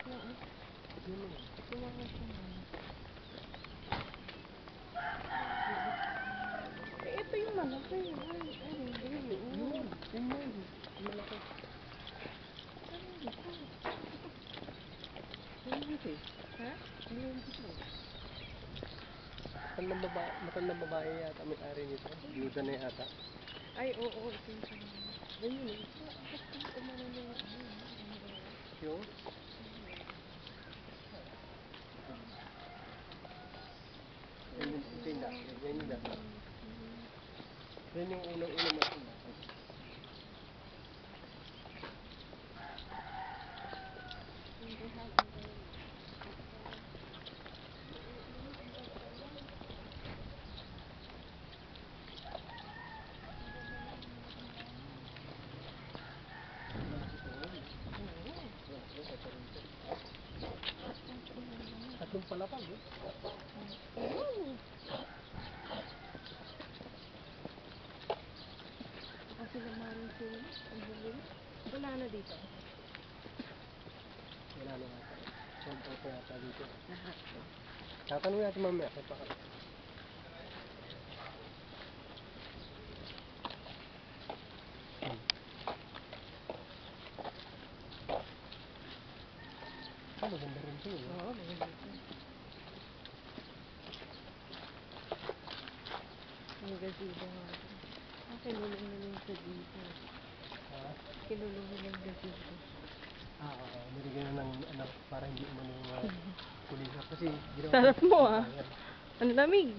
Oo. Yun mo. Tumangan siya nga. Eh, ito yung malaki. Ay, hindi. Yun. Yun. Malaki. Ay, ito. Malaki. Ha? Matandang babae yata may-ari nito. Duda na yata. Ay, oo, ito yung kanina. Ayun eh. Gusto ko umano na yung ano, yung oras. Yung? Ito yung dati. Yan yung dati. Yan yung unang-unang matanda. Tatlong palapag eh. Kasi lamarin sila. Ang galing. Wala na dito. Wala na yata. Sold out na yata dito. Lahat. Tatanong natin mamaya. Kaya pa ka. Maganda rin siya eh. Oo, maganda ito. May gazebo nga. Kinulong sa dito. Ha? Kinulong nila yung gazebo. Oo. Nilagyan na ng ano, para hindi umano yung pulis. Kasi ginawa. Sarap mo ah. Ang lamig.